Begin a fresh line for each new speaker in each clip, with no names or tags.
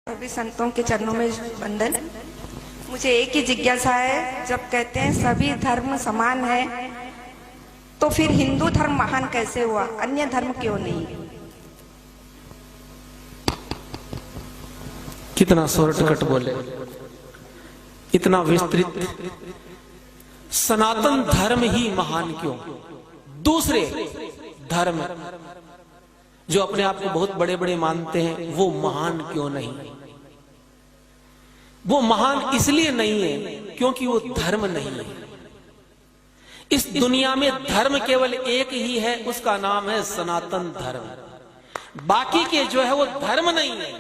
सभी संतों के चरणों में वंदन। मुझे एक ही जिज्ञासा है, जब कहते हैं सभी धर्म समान है तो फिर हिंदू धर्म महान कैसे हुआ, अन्य धर्म क्यों नहीं?
कितना शॉर्टकट बोले, इतना विस्तृत। सनातन धर्म ही महान क्यों? दूसरे धर्म जो अपने आप को बहुत बड़े बड़े मानते हैं वो महान क्यों नहीं? वो महान इसलिए नहीं है क्योंकि वो धर्म नहीं है। इस दुनिया में धर्म केवल एक ही है, उसका नाम है सनातन धर्म। बाकी के जो है वो धर्म नहीं है,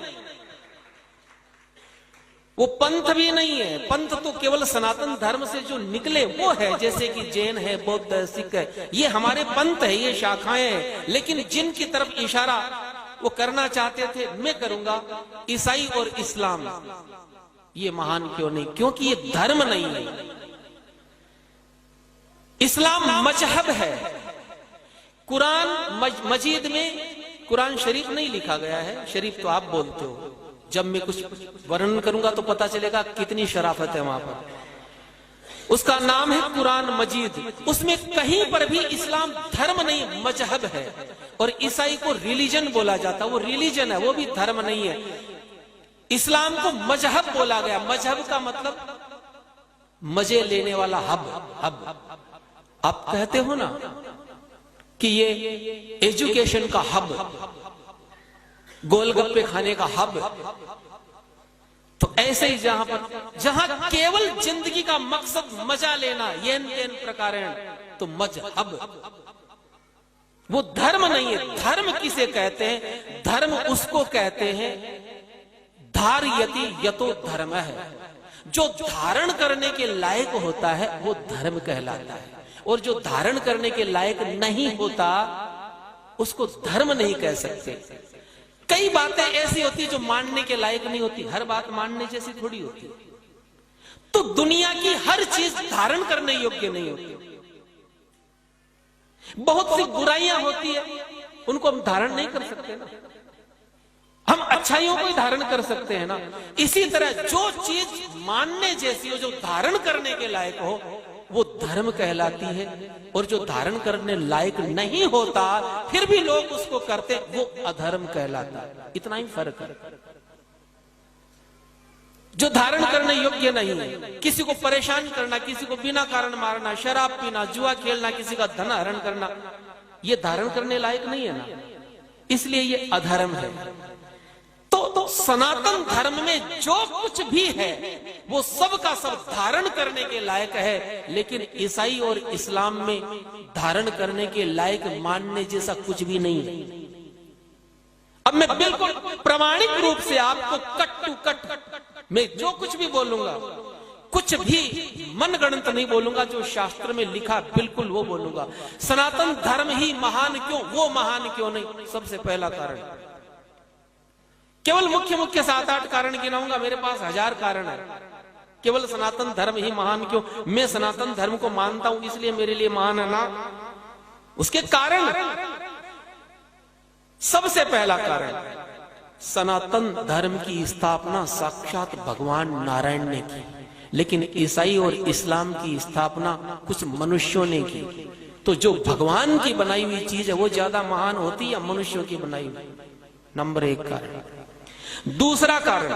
वो पंथ भी नहीं है। पंथ तो केवल सनातन धर्म से जो निकले वो है, जैसे कि जैन है, बौद्ध है, सिख है, ये हमारे पंथ है, ये शाखाएं हैं। लेकिन जिनकी तरफ इशारा वो करना चाहते थे, मैं करूंगा, ईसाई और इस्लाम, ये महान क्यों नहीं? क्योंकि ये धर्म नहीं है। इस्लाम मजहब है। कुरान मजीद में कुरान शरीफ नहीं लिखा गया है, शरीफ तो आप बोलते हो। जब मैं कुछ वर्णन करूंगा तो पता चलेगा कितनी शराफत है वहां पर। उसका नाम है कुरान मजीद। उसमें कहीं पर भी इस्लाम धर्म नहीं, मजहब है। और ईसाई को रिलीजन बोला जाता, वो रिलीजन है, वो भी धर्म नहीं है। इस्लाम को मजहब बोला गया। मजहब का मतलब मजे लेने वाला हब। आप कहते हो ना कि ये एजुकेशन का हब, गोलगप्पे खाने का हब, तो ऐसे ही जहां केवल जिंदगी का मकसद मजा लेना, येन तेन प्रकारेण, तो मजहब, वो धर्म नहीं है। धर्म किसे कहते हैं? धर्म उसको कहते हैं धारयति यतो धर्म है। जो धारण करने के लायक होता है वो धर्म कहलाता है, और जो धारण करने के लायक नहीं होता उसको धर्म नहीं कह सकते। कई बातें ऐसी होती जो मानने के लायक नहीं होती, हर बात मानने जैसी थोड़ी होती। तो दुनिया की हर चीज धारण करने योग्य नहीं होती। बहुत सी बुराइयां होती है, उनको हम धारण नहीं कर सकते ना। हम अच्छाइयों को ही धारण कर सकते हैं ना। इसी तरह जो चीज मानने जैसी हो, जो धारण करने के लायक हो, वो धर्म कहलाती है। और जो धारण करने लायक नहीं होता फिर भी लोग उसको करते, वो अधर्म कहलाता है। इतना ही फर्क है। जो धारण करने योग्य नहीं है, किसी को परेशान करना, किसी को बिना कारण मारना, शराब पीना, जुआ खेलना, किसी का धन हरण करना, ये धारण करने लायक नहीं है ना, इसलिए ये अधर्म है। तो सनातन धर्म में जो कुछ भी है वो सब का सब धारण करने के लायक है। लेकिन ईसाई और इस्लाम में धारण करने के लायक मानने जैसा कुछ भी नहीं है। अब मैं बिल्कुल प्रामाणिक रूप से आपको कट टू कट मैं जो कुछ भी बोलूंगा, कुछ भी मनगढ़ंत नहीं बोलूंगा, जो शास्त्र में लिखा बिल्कुल वो बोलूंगा। सनातन धर्म ही महान क्यों, वो महान क्यों नहीं? सबसे पहला कारण, केवल मुख्य 7-8 कारण गिनाऊंगा, मेरे पास 1000 कारण है। केवल सनातन धर्म ही महान क्यों? मैं सनातन धर्म को मानता हूं इसलिए मेरे लिए महान है ना, उसके कारण। सबसे पहला कारण, सनातन धर्म की स्थापना साक्षात भगवान नारायण ने की, लेकिन ईसाई और इस्लाम की स्थापना कुछ मनुष्यों ने की। तो जो भगवान की बनाई हुई चीज है वो ज्यादा महान होती या मनुष्यों की बनाई हुई? नंबर 1 कारण। दूसरा कारण,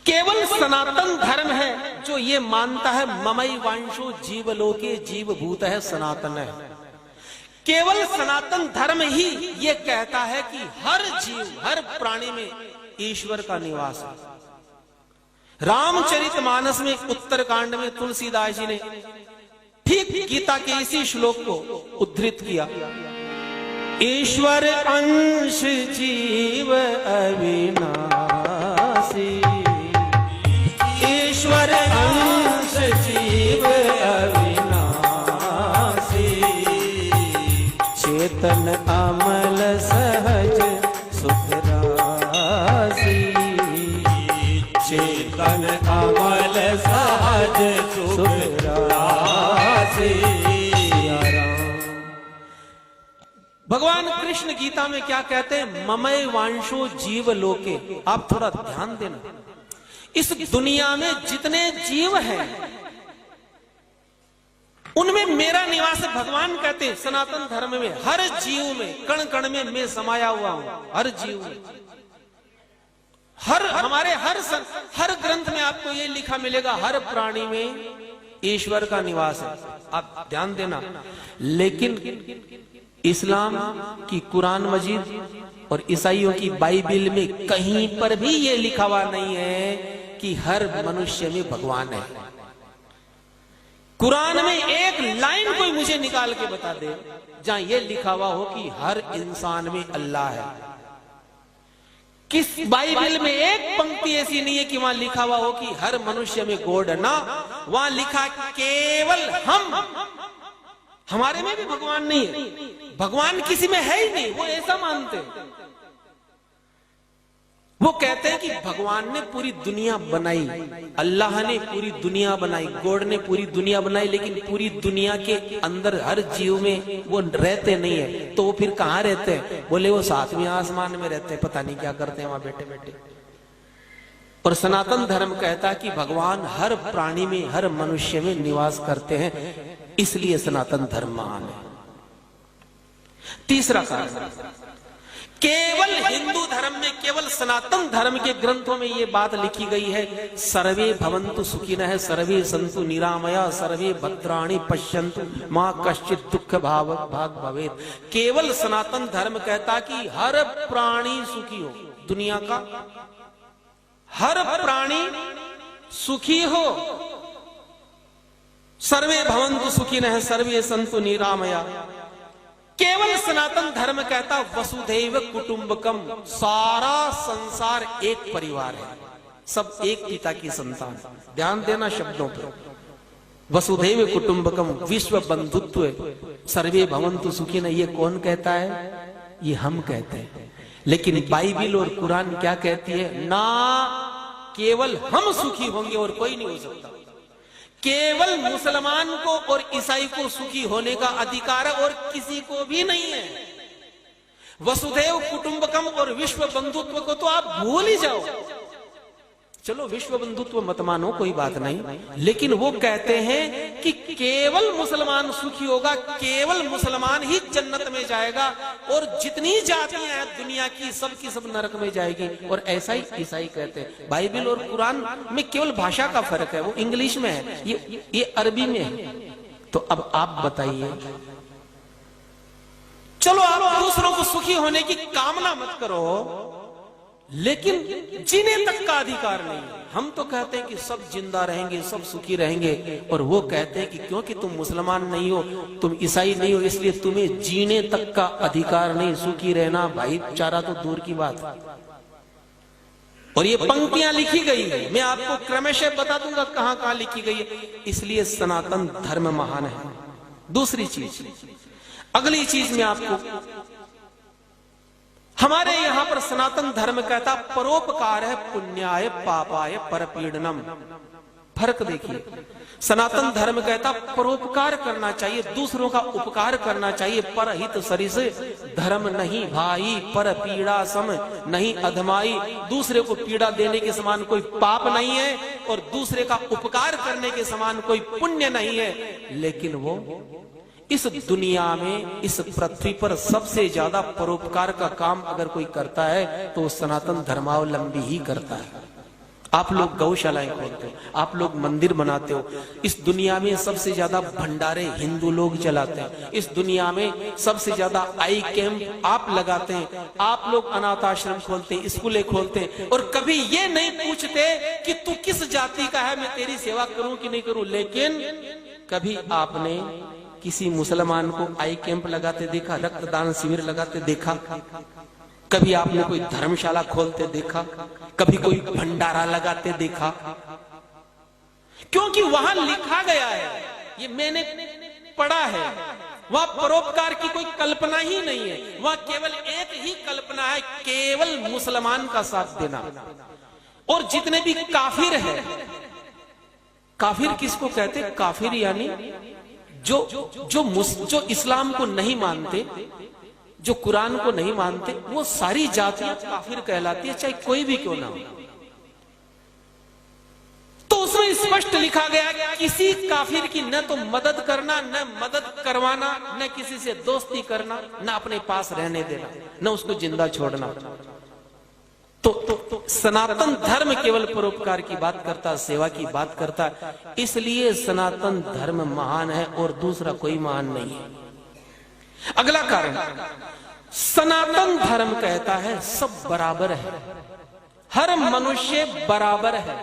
केवल सनातन धर्म है जो ये मानता है ममई वांशो जीवलोके जीवभूत है सनातन है। केवल सनातन धर्म ही ये कहता है कि हर जीव, हर प्राणी में ईश्वर का निवास है। रामचरितमानस में उत्तरकांड में तुलसीदास जी ने ठीक गीता के इसी श्लोक को उद्धृत किया। ईश्वर अंश जीव अविनाशी, ईश्वर अंश जीव अविनाशी, चेतन अमल सहज सुख राशि, चेतन अमल सहज सुख राशि। भगवान कृष्ण गीता में क्या कहते हैं? ममय वांशो जीव लोके। आप थोड़ा ध्यान देना, इस दुनिया में जितने जीव हैं उनमें मेरा निवास है। भगवान कहते हैं सनातन धर्म में हर जीव में, कण कण में मैं समाया हुआ हूं। हर जीव में, हर ग्रंथ में आपको ये लिखा मिलेगा, हर प्राणी में ईश्वर का निवास है। आप ध्यान देना। लेकिन इस्लाम की कुरान मजीद और ईसाइयों की बाइबिल में कहीं पर भी ये लिखा हुआ नहीं है कि हर मनुष्य में भगवान है। कुरान में एक लाइन कोई मुझे निकाल के बता दे जहां ये लिखा हुआ हो कि हर इंसान में अल्लाह है। किस बाइबल में एक पंक्ति ऐसी नहीं है कि वहां लिखा हुआ हो कि हर मनुष्य में गॉड है। ना, वहां लिखा केवल हमारे में भी भगवान नहीं है। भगवान किसी में है ही नहीं, वो ऐसा मानते हैं। वो कहते हैं कि भगवान ने पूरी दुनिया बनाई, अल्लाह ने पूरी दुनिया बनाई, गॉड ने पूरी दुनिया बनाई, लेकिन पूरी दुनिया के अंदर हर जीव में वो रहते नहीं है। तो वो फिर कहाँ रहते हैं? बोले वो सातवें आसमान में रहते हैं, पता नहीं क्या करते हैं वहां बैठे बैठे। और सनातन धर्म कहता है कि भगवान हर प्राणी में, हर मनुष्य में निवास करते हैं, इसलिए सनातन धर्म महान है। तीसरा कारण, केवल हिंदू धर्म में, केवल सनातन धर्म के ग्रंथों में यह बात लिखी गई है, सर्वे भवन्तु सुखिनः, सर्वे सन्तु निरामया, सर्वे भद्राणि पश्यन्तु मां कश्चित् दुःख भाग भवेत्। केवल सनातन धर्म कहता कि हर प्राणी सुखी हो, दुनिया का हर प्राणी सुखी हो। सर्वे भवन्तु सुखिनः, सर्वे सन्तु निरामया। केवल सनातन धर्म कहता वसुधैव कुटुंबकम, सारा संसार एक परिवार है, सब एक पिता की संतान। ध्यान देना शब्दों पर। वसुधैव कुटुंबकम, विश्व बंधुत्व, सर्वे भवन्तु सुखिनः, ये कौन कहता है? ये हम कहते हैं। लेकिन बाइबिल और कुरान क्या कहती है? ना, केवल हम सुखी होंगे और कोई नहीं हो सकता। केवल मुसलमान को और ईसाई को सुखी होने का अधिकार है और किसी को भी नहीं है। वसुधैव कुटुंबकम और विश्व बंधुत्व को तो आप भूल ही जाओ। चलो विश्व बंधुत्व मत मानो, कोई बात नहीं, लेकिन वो कहते हैं कि केवल मुसलमान सुखी होगा, केवल मुसलमान ही जन्नत में जाएगा, और जितनी जातियां हैं दुनिया की सब नरक में जाएगी। और ऐसा ही ईसाई कहते हैं। बाइबिल और कुरान में केवल भाषा का फर्क है, वो इंग्लिश में है, ये अरबी में है। तो अब आप बताइए, चलो आप दूसरों को सुखी होने की कामना मत करो, लेकिन जीने तक का अधिकार नहीं है। हम तो कहते हैं कि सब जिंदा रहेंगे, सब सुखी रहेंगे, और वो कहते हैं कि क्योंकि तुम मुसलमान नहीं हो, तुम ईसाई नहीं हो, इसलिए तुम्हें जीने तक का अधिकार नहीं, सुखी रहना भाईचारा तो दूर की बात। और ये पंक्तियां लिखी गई है, मैं आपको क्रमशः बता दूंगा कहां कहां लिखी गई है। इसलिए सनातन धर्म महान है। दूसरी चीज, अगली चीज में आपको, हमारे यहां पर सनातन धर्म कहता परोपकार है पुण्याय पापाय परपीड़नम। फर्क देखिए, सनातन धर्म कहता परोपकार करना चाहिए, दूसरों का उपकार करना चाहिए। परहित सरिस धर्म नहीं भाई, पर पीड़ा सम नहीं अधमाई। दूसरे को पीड़ा देने के समान कोई पाप नहीं है, और दूसरे का उपकार करने के समान कोई पुण्य नहीं है। लेकिन वो इस दुनिया में, इस पृथ्वी पर सबसे ज्यादा परोपकार का काम अगर कोई करता है तो सनातन धर्मावलंबी ही करता है। आप लोग गौशालाएं खोलते हो, आप लोग मंदिर बनाते हो, इस दुनिया में सबसे ज्यादा भंडारे हिंदू लोग चलाते हैं, इस दुनिया में सबसे ज्यादा आई कैंप आप लगाते हैं, आप लोग अनाथ आश्रम खोलते हैं, स्कूलें खोलते हैं, और कभी ये नहीं पूछते कि तू किस जाति का है, मैं तेरी सेवा करूं कि नहीं करूं। लेकिन कभी आपने किसी मुसलमान को आई कैंप लगाते देखा, रक्तदान शिविर लगाते देखा? कभी आपने कोई धर्मशाला खोलते देखा? कभी कोई भंडारा लगाते देखा? क्योंकि वहां लिखा गया है, ये मैंने पढ़ा है, वहां परोपकार की कोई कल्पना ही नहीं है। वहां केवल एक ही कल्पना है, केवल मुसलमान का साथ देना। और जितने भी काफिर है, काफिर किसको कहते? काफिर यानी जो इस्लाम को नहीं मानते, जो कुरान को नहीं मानते वो सारी जातियां काफिर कहलाती है, चाहे कोई भी क्यों ना हो। तो उसमें स्पष्ट लिखा गया कि किसी काफिर की न तो मदद करना, न मदद करवाना, न किसी से दोस्ती करना, न अपने पास रहने देना, न उसको जिंदा छोड़ना। तो सनातन धर्म केवल परोपकार की बात करता, सेवा की बात करता, इसलिए सनातन धर्म महान है और दूसरा कोई महान नहीं है। अगला कारण, सनातन धर्म कहता है सब बराबर है, हर मनुष्य बराबर है।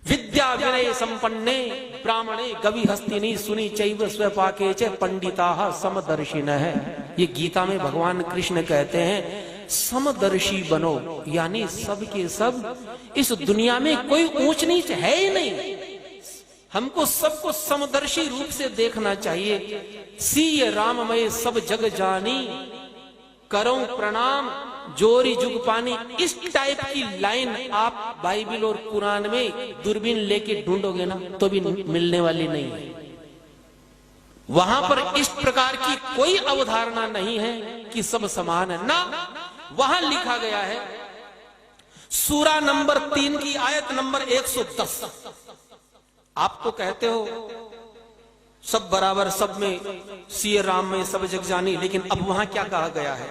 विद्या विनय संपन्ने ब्राह्मणे गवि हस्तिनी सुनी चैव स्वपाके च पंडिताः समदर्शिनः है। ये गीता में भगवान कृष्ण कहते हैं समदर्शी बनो, यानी सब के सब इस दुनिया में कोई ऊंच नीच है ही नहीं। हमको सबको समदर्शी रूप से देखना चाहिए। सीय राममय सब जग जानी, करो प्रणाम जोरी जुग पानी। इस टाइप की लाइन आप बाइबल और कुरान में दूरबीन लेके ढूंढोगे ना तो भी मिलने वाली नहीं है। वहां पर इस प्रकार की कोई अवधारणा नहीं है कि सब समान है ना। वहां लिखा गया है सूरा नंबर 3 की आयत नंबर 110। आप तो कहते हो सब बराबर, सब में सिय राम में सब जग जानी, लेकिन अब वहां क्या कहा गया है?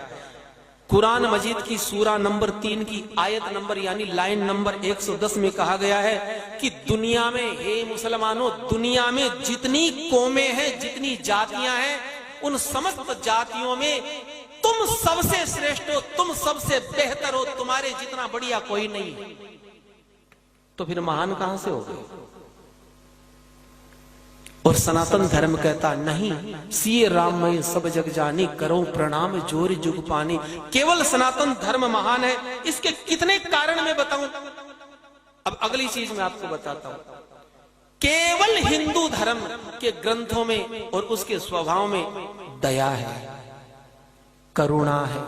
कुरान मजीद की सूरा नंबर 3 की आयत नंबर यानी लाइन नंबर 110 में कहा गया है कि दुनिया में, हे मुसलमानों, दुनिया में जितनी कौमें हैं, जितनी जातियां हैं, उन समस्त जातियों में तुम सबसे श्रेष्ठ हो, तुम सबसे बेहतर हो, तुम्हारे जितना बढ़िया कोई नहीं है। तो फिर महान कहां से हो गए? और सनातन धर्म कहता नहीं, सीए राम में सब जग जानी, करो प्रणाम जोर जुग पानी। केवल सनातन धर्म महान है। इसके कितने कारण मैं बताऊं? अब अगली चीज मैं आपको बताता हूं। केवल हिंदू धर्म के ग्रंथों में और उसके स्वभाव में दया है, करुणा है,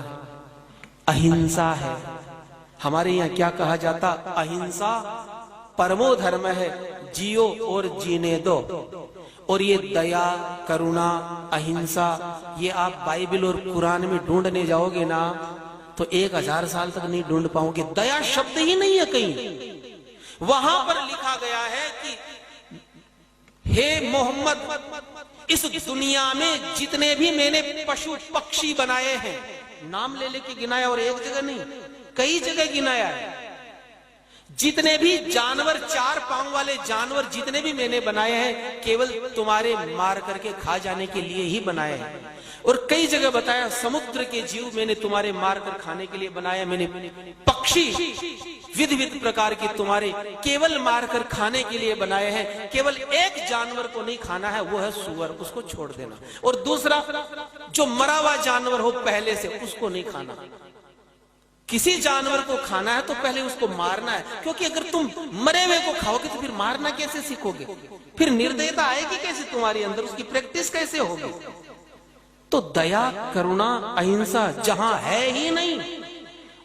अहिंसा है। हमारे यहां क्या कहा जाता? अहिंसा परमो धर्म है, जियो और जीने दो। और ये दया, करुणा, अहिंसा, ये आप बाइबल और कुरान में ढूंढने जाओगे ना तो 1000 साल तक नहीं ढूंढ पाओगे। दया शब्द ही नहीं है कहीं। वहां पर लिखा गया है कि हे मोहम्मद, इस दुनिया में जितने भी मैंने पशु पक्षी बनाए हैं, नाम ले लेके गिनाया, और एक जगह नहीं, कई जगह गिनाया है। जितने भी जानवर, 4 पांव वाले जानवर जितने भी मैंने बनाए हैं, केवल तुम्हारे मार करके खा जाने के लिए ही बनाए हैं। और कई जगह बताया समुद्र के जीव मैंने तुम्हारे मार कर खाने के लिए बनाया। मैंने पक्षी विध विध प्रकार के तुम्हारे केवल मार कर खाने के लिए बनाए हैं। केवल एक जानवर को नहीं खाना है, वो है सूअर, उसको छोड़ देना। और दूसरा, जो मरा हुआ जानवर हो पहले से, उसको नहीं खाना। किसी जानवर को खाना है तो पहले उसको मारना है, क्योंकि अगर तुम मरे हुए को खाओगे तो फिर मारना कैसे सीखोगे? फिर निर्दयता आएगी कैसे तुम्हारे अंदर? उसकी प्रैक्टिस कैसे होगी? तो दया, करुणा, अहिंसा जहां है ही नहीं।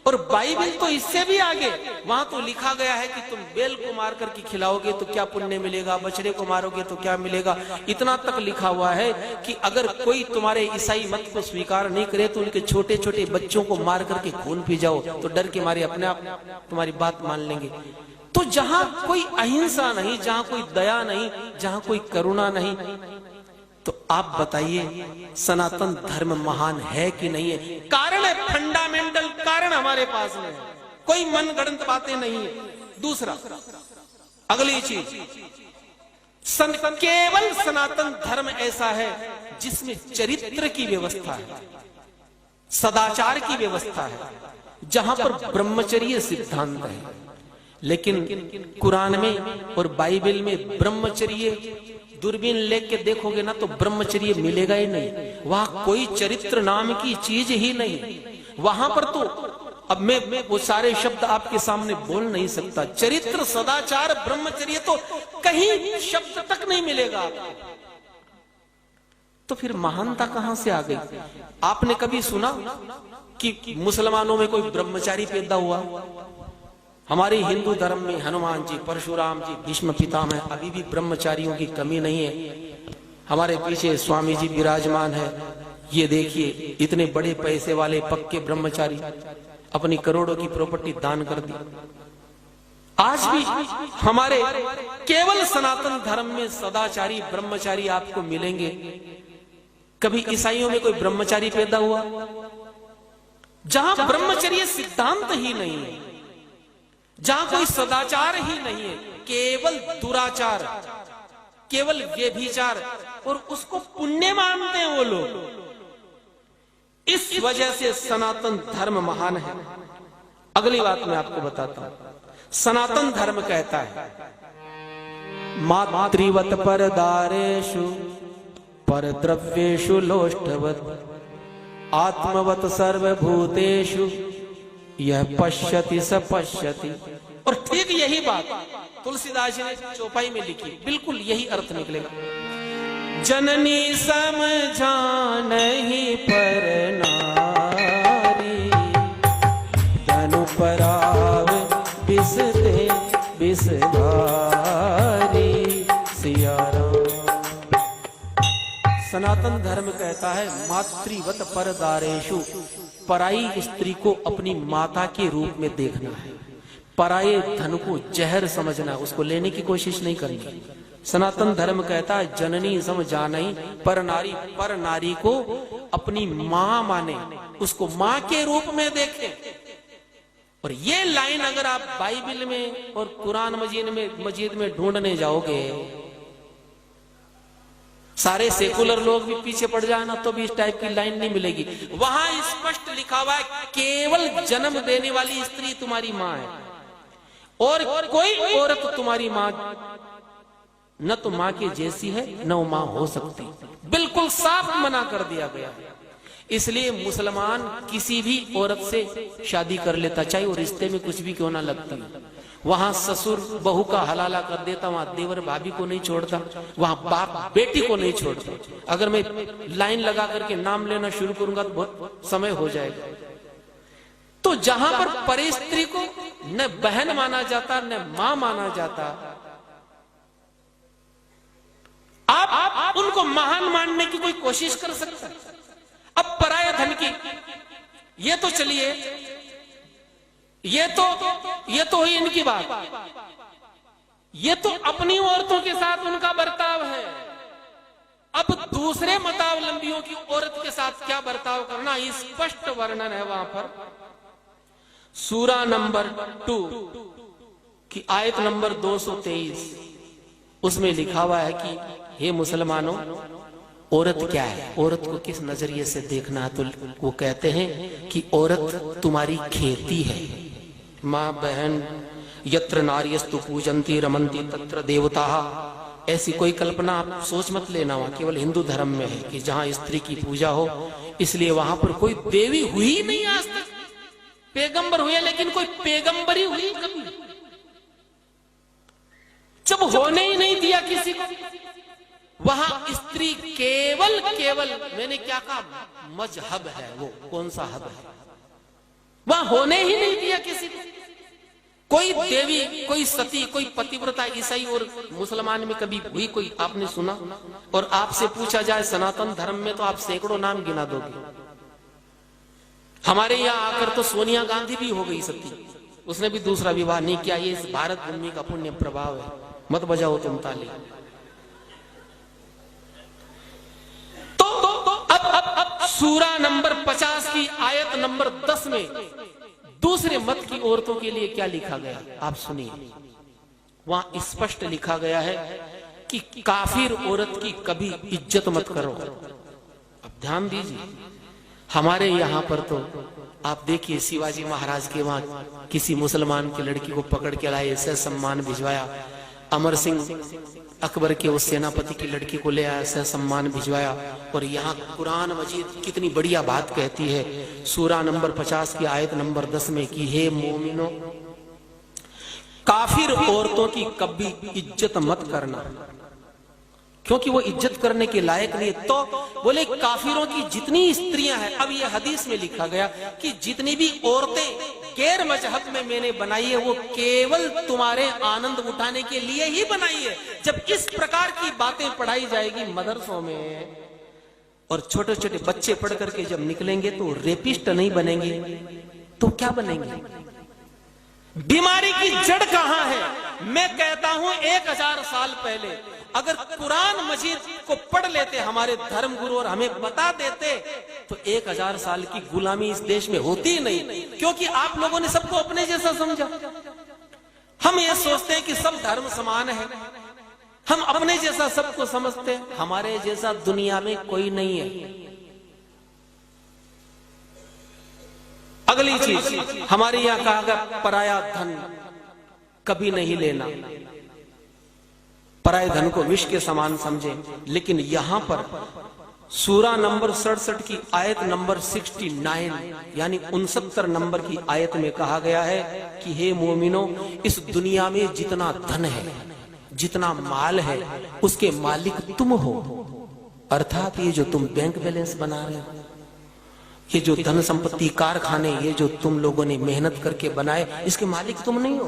और बाइबल तो इससे भी आगे, वहां तो लिखा गया है कि तुम बैल को मार करके खिलाओगे तो क्या पुण्य मिलेगा, बछड़े को मारोगे तो क्या मिलेगा। इतना तक लिखा हुआ है कि अगर कोई तुम्हारे ईसाई मत को स्वीकार नहीं करे तो उनके छोटे छोटे बच्चों को मार करके खून पी जाओ, तो डर के मारे अपने आप तुम्हारी बात मान लेंगे। तो जहां कोई अहिंसा नहीं, जहां कोई दया नहीं, जहां कोई करुणा नहीं, तो आप बताइए सनातन धर्म महान है कि नहीं है? कारण है, फंडामेंटल कारण हमारे पास में है, कोई मनगढ़ंत बातें नहीं है। दूसरा, अगली चीज, केवल सनातन धर्म ऐसा है जिसमें चरित्र की व्यवस्था है, सदाचार की व्यवस्था है, जहां पर ब्रह्मचर्य सिद्धांत है। लेकिन कुरान में और बाइबल में ब्रह्मचर्य दूरबीन लेके देखोगे ना तो ब्रह्मचर्य मिलेगा ही नहीं। वहां कोई चरित्र नाम की चीज ही नहीं। वहां पर तो अब मैं वो सारे शब्द आपके सामने बोल नहीं सकता। चरित्र, सदाचार, ब्रह्मचर्य तो कहीं शब्द तक नहीं मिलेगा। तो फिर महानता कहां से आ गई? आपने कभी सुना कि मुसलमानों में कोई ब्रह्मचारी पैदा हुआ? हमारे हिंदू धर्म में हनुमान जी, परशुराम जी, भीष्म पितामह, अभी भी ब्रह्मचारियों की कमी नहीं है। हमारे पीछे स्वामी जी विराजमान है, ये देखिए इतने बड़े पैसे वाले पक्के ब्रह्मचारी अपनी करोड़ों की प्रॉपर्टी दान कर दी। आज भी हमारे केवल सनातन धर्म में सदाचारी ब्रह्मचारी आपको मिलेंगे। कभी ईसाइयों में कोई ब्रह्मचारी पैदा हुआ? जहां ब्रह्मचर्य सिद्धांत ही नहीं है, जहां कोई सदाचार ही नहीं है, केवल दुराचार, केवल व्यभिचार, और उसको पुण्य मानते हैं वो लोग। इस वजह से सनातन धर्म महान है। अगली बात मैं आपको बताता हूं। सनातन धर्म कहता है मातृवत परदारेषु परद्रव्येषु लोष्टवत आत्मवत सर्वभूतेषु यह पश्यति स पश्यति। और ठीक यही बात तुलसीदास जी ने चौपाई में लिखी, बिल्कुल यही अर्थ निकलेगा। जननी समझानहि पर नारी धनु पराव बिसते बिसधारी सिया राम। सनातन धर्म कहता है मातृवत परदारेषु, पराई स्त्री को अपनी माता के रूप में देखना है, पराये धन को जहर समझना, उसको लेने की कोशिश नहीं करनी। सनातन धर्म कहता है जननी समझानहि पर नारी, पर नारी को अपनी मां माने, उसको मां के रूप में देखे। और ये लाइन अगर आप बाइबल में और कुरान मजीद में ढूंढने जाओगे, सारे सेकुलर लोग भी पीछे पड़ जाए ना तो भी इस टाइप की लाइन नहीं मिलेगी। वहां स्पष्ट लिखा हुआ है केवल जन्म देने वाली स्त्री तुम्हारी मां है, और कोई औरत तुम्हारी मां न तो मां के जैसी है न वो मां हो सकती। बिल्कुल साफ मना कर दिया गया। इसलिए मुसलमान किसी भी औरत से शादी कर लेता, चाहे वो रिश्ते में कुछ भी क्यों ना लगती। वहां ससुर बहू का हलाला कर देता, वहां देवर भाभी को नहीं छोड़ता, वहां बाप बेटी को नहीं छोड़ता। अगर मैं लाइन लगा करके नाम लेना शुरू करूंगा तो बहुत समय हो जाएगा। तो जहां पर परिस्त्री को न बहन माना जाता न मां माना जाता, आप उनको महान मानने की कोई कोशिश कर सकते हैं। अब पराये धन की ये तो चलिए, ये तो हुई इनकी बात। ये तो अपनी औरतों के साथ उनका बर्ताव है। अब दूसरे मतावलंबियों की औरत के साथ क्या बर्ताव करना, स्पष्ट वर्णन है वहां पर। सूरा नंबर 2 की आयत नंबर 223, उसमें लिखा हुआ है कि हे मुसलमानों, औरत क्या है, औरत को किस नजरिए से देखना है। तो वो कहते हैं कि औरत तुम्हारी खेती है। माँ बहन यत्र नार्यस्तु पूजन्ति रमन्ति तत्र देवता, ऐसी कोई कल्पना आप सोच मत लेना। वहां केवल हिंदू धर्म में है कि जहां स्त्री की पूजा हो, इसलिए वहां पर कोई देवी हुई नहीं आज तक। पैगंबर हुए लेकिन कोई पैगंबरी हुई कभी, जब होने ही नहीं दिया किसी को। वहां स्त्री केवल मैंने क्या कहा, मजहब है। वो कौन सा हब है, वहां होने ही नहीं दिया किसी को। कोई देवी, कोई सती, कोई पतिव्रता ईसाई और मुसलमान में कभी हुई कोई आपने सुना? और आपसे पूछा जाए सनातन धर्म में तो आप सैकड़ों नाम गिना दोगे। हमारे यहां आकर तो सोनिया गांधी भी हो गई सती, उसने भी दूसरा विवाह नहीं किया। ये इस भारत भूमि का पुण्य प्रभाव है। मत बजाओ तुम ताली। तो अब सूरा नंबर 50 की आयत नंबर 10 में दूसरे मत की औरतों के लिए क्या लिखा गया आप सुनिए। वहां स्पष्ट लिखा गया है कि काफिर औरत की कभी इज्जत मत करो। अब ध्यान दीजिए, हमारे यहाँ पर तो आप देखिए शिवाजी महाराज के वहां किसी मुसलमान की लड़की को पकड़ के लाए, ऐसे सम्मान भिजवाया। अमर सिंह अकबर के उस सेनापति की लड़की को ले आया, ऐसे सम्मान भिजवाया। और यहाँ कुरान मजीद कितनी बढ़िया बात कहती है, सूरा नंबर 50 की आयत नंबर 10 में कि हे मोमिनो, काफिर औरतों की कभी इज्जत मत करना, क्योंकि वो इज्जत करने के लायक नहीं है। तो बोले काफिरों की जितनी स्त्रियां हैं, अब ये हदीस में लिखा गया कि जितनी भी औरतें गैर मजहब में मैंने बनाई है वो केवल तुम्हारे आनंद उठाने के लिए ही बनाई है। जब इस प्रकार की बातें पढ़ाई जाएगी मदरसों में और छोटे छोटे बच्चे पढ़ करके जब निकलेंगे तो रेपिस्ट नहीं बनेंगे तो क्या बनेंगे? बीमारी की जड़ कहां है? मैं कहता हूं 1000 साल पहले अगर कुरान मजीद को पढ़ लेते हमारे धर्म गुरु और हमें बता देते तो 1000 साल की गुलामी इस देश में होती ही नहीं, क्योंकि आप लोगों ने सबको अपने जैसा समझा। हम ये सोचते हैं कि सब धर्म समान है, हम अपने जैसा सबको समझते हैं। हमारे जैसा दुनिया में कोई नहीं है। अगली चीज हमारे यहां कहा गया पराया धन कभी नहीं लेना, पराये धन को विष के समान समझे। लेकिन यहां पर सूरा नंबर 67 की आयत नंबर 69 यानी 69 नंबर की आयत में कहा गया है कि हे मोमिनो, इस दुनिया में जितना धन है, जितना माल है, उसके मालिक तुम हो। अर्थात ये जो तुम बैंक बैलेंस बना रहे हो, ये जो धन संपत्ति कारखाने, ये जो तुम लोगों ने मेहनत करके बनाए, इसके मालिक तुम नहीं हो,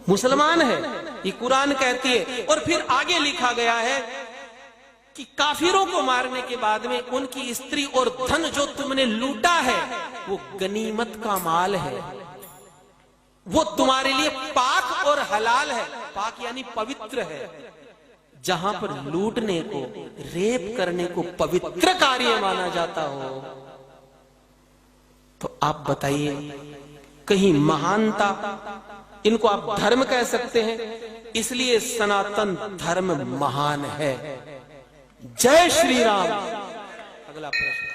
मुसलमान है, ये कुरान कहती है। और फिर आगे लिखा गया है कि काफिरों को मारने के बाद में उनकी स्त्री और धन जो तुमने लूटा है वो गनीमत का माल है, वो तुम्हारे लिए पाक और हलाल है। पाक यानी पवित्र है। जहां पर लूटने को, रेप करने को पवित्र कार्य माना जाता हो, तो आप बताइए कहीं महानता, इनको आप धर्म कह सकते हैं। इसलिए सनातन धर्म महान है। जय श्री राम। अगला प्रश्न।